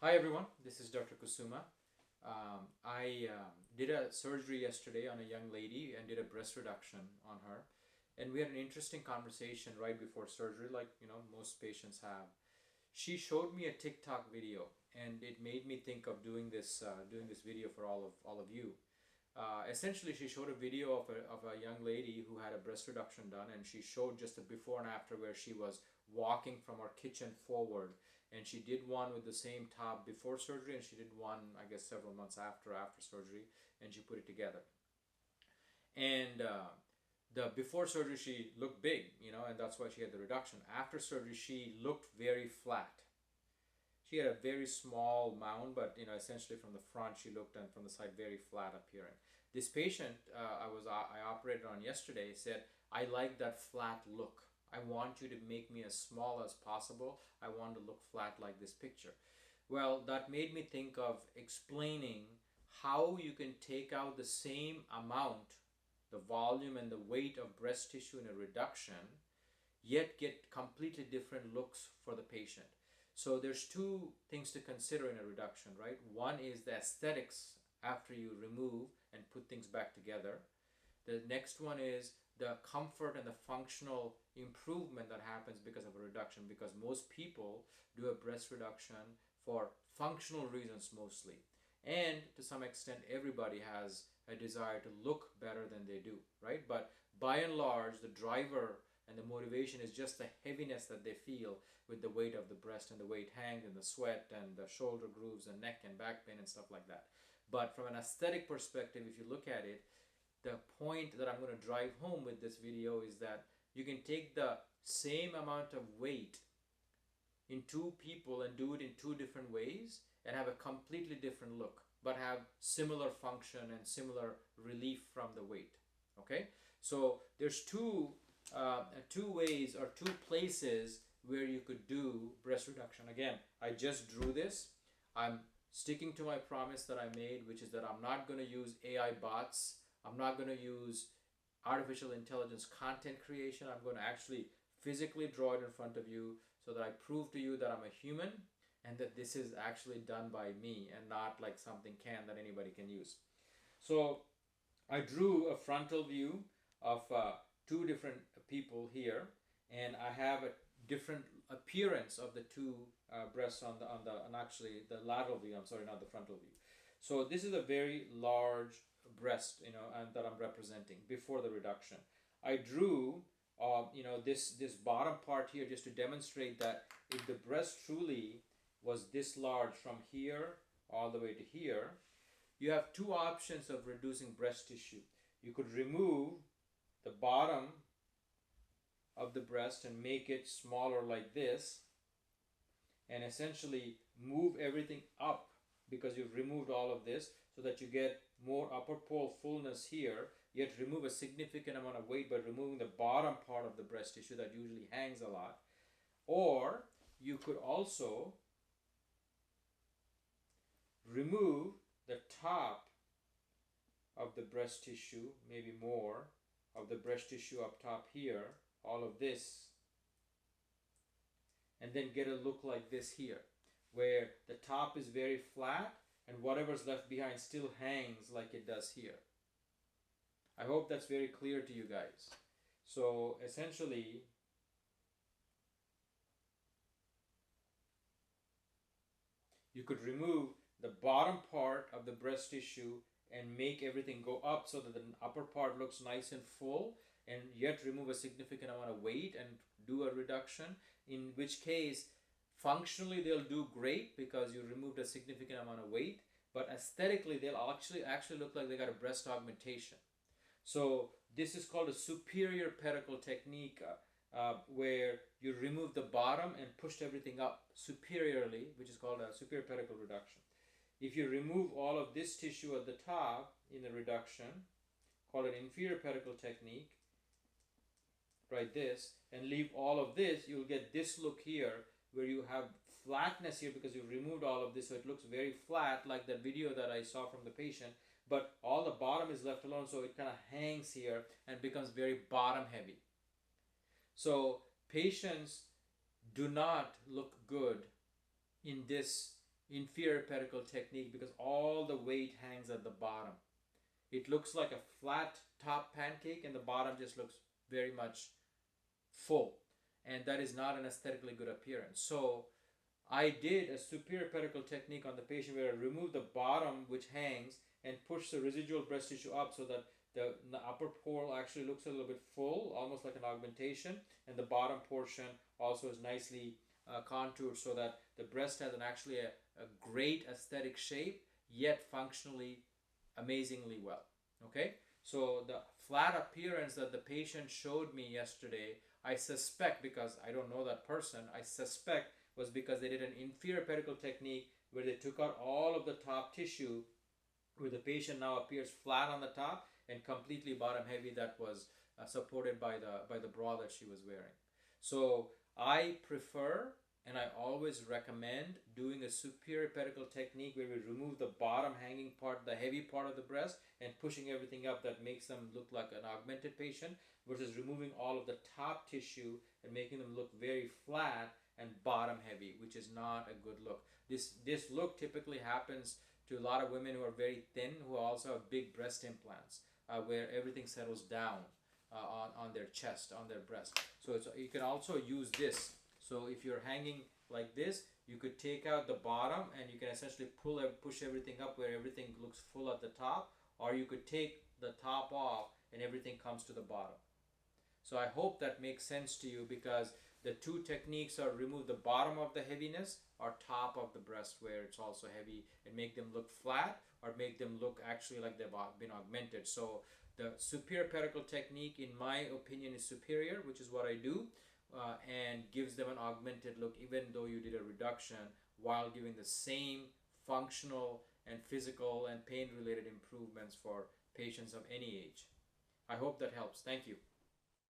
Hi everyone, this is Dr. Kusuma. I did a surgery yesterday on a young lady and did a breast reduction on her. And we had an interesting conversation right before surgery, like most patients have. She showed me a TikTok video, and it made me think of doing this video for all of you. Essentially, she showed a video of a young lady who had a breast reduction done, and she showed just a before and after where she was walking from her kitchen forward. And she did one with the same top before surgery, and she did one, I guess, several months after surgery, and she put it together. And the before surgery, she looked big, and that's why she had the reduction. After surgery, she looked very flat. She had a very small mound, but essentially from the front she looked, and from the side very flat appearing. This patient I operated on yesterday said, "I like that flat look. I want you to make me as small as possible. I want to look flat like this picture." Well, that made me think of explaining how you can take out the same amount, the volume and the weight of breast tissue in a reduction, yet get completely different looks for the patient. So there's two things to consider in a reduction, right? One is the aesthetics after you remove and put things back together. The next one is the comfort and the functional improvement that happens because of a reduction, because most people do a breast reduction for functional reasons mostly. And to some extent, everybody has a desire to look better than they do, right? But by and large, the driver and the motivation is just the heaviness that they feel with the weight of the breast and the weight hang and the sweat and the shoulder grooves and neck and back pain and stuff like that. But from an aesthetic perspective, if you look at it, the point that I'm going to drive home with this video is that you can take the same amount of weight in two people and do it in two different ways and have a completely different look, but have similar function and similar relief from the weight. Okay, so there's two ways or two places where you could do breast reduction. Again, I just drew this. I'm sticking to my promise that I made, which is that I'm not going to use AI bots. I'm not going to use artificial intelligence content creation. I'm going to actually physically draw it in front of you so that I prove to you that I'm a human and that this is actually done by me and not like something that anybody can use. So I drew a frontal view of two different people here, and I have a different appearance of the two breasts on actually the lateral view. I'm sorry, not the frontal view. So this is a very large breast, and that I'm representing before the reduction. I drew, this bottom part here just to demonstrate that if the breast truly was this large from here all the way to here, you have two options of reducing breast tissue. You could remove the bottom of the breast and make it smaller like this, and essentially move everything up because you've removed all of this so that you get more upper pole fullness here, yet remove a significant amount of weight by removing the bottom part of the breast tissue that usually hangs a lot. Or you could also remove the top of the breast tissue, maybe more of the breast tissue up top here, all of this, and then get a look like this here, where the top is very flat and whatever's left behind still hangs like it does here. I hope that's very clear to you guys. So essentially, you could remove the bottom part of the breast tissue and make everything go up so that the upper part looks nice and full, and yet remove a significant amount of weight and do a reduction, in which case functionally they'll do great because you removed a significant amount of weight, but aesthetically they'll actually look like they got a breast augmentation. So this is called a superior pedicle technique, where you remove the bottom and pushed everything up superiorly, which is called a superior pedicle reduction. If you remove all of this tissue at the top in the reduction, called an inferior pedicle technique, right, this, and leave all of this, you'll get this look here where you have flatness here because you've removed all of this, so it looks very flat like that video that I saw from the patient, but all the bottom is left alone, so it kind of hangs here and becomes very bottom heavy. So patients do not look good in this inferior pedicle technique because all the weight hangs at the bottom. It looks like a flat top pancake and the bottom just looks very much full, and that is not an aesthetically good appearance. So I did a superior pedicle technique on the patient where I removed the bottom which hangs and push the residual breast tissue up so that the upper pole actually looks a little bit full, almost like an augmentation, and the bottom portion also is nicely contoured so that the breast has actually a great aesthetic shape, yet functionally amazingly well. Okay, so the flat appearance that the patient showed me yesterday, I suspect, because I don't know that person, I suspect was because they did an inferior pedicle technique where they took out all of the top tissue, where the patient now appears flat on the top and completely bottom heavy. That was supported by the bra that she was wearing. So I prefer and I always recommend doing a superior pedicle technique where we remove the bottom hanging part, the heavy part of the breast, and pushing everything up that makes them look like an augmented patient, versus removing all of the top tissue and making them look very flat and bottom heavy, which is not a good look. This look typically happens to a lot of women who are very thin, who also have big breast implants, where everything settles down on their chest, on their breast. So you can also use this. So if you're hanging like this, you could take out the bottom and you can essentially push everything up where everything looks full at the top, or you could take the top off and everything comes to the bottom. So I hope that makes sense to you, because the two techniques are remove the bottom of the heaviness or top of the breast where it's also heavy, and make them look flat or make them look actually like they've been augmented. So the superior pedicle technique, in my opinion, is superior, which is what I do, and gives them an augmented look even though you did a reduction, while giving the same functional and physical and pain related improvements for patients of any age. I hope that helps. Thank you.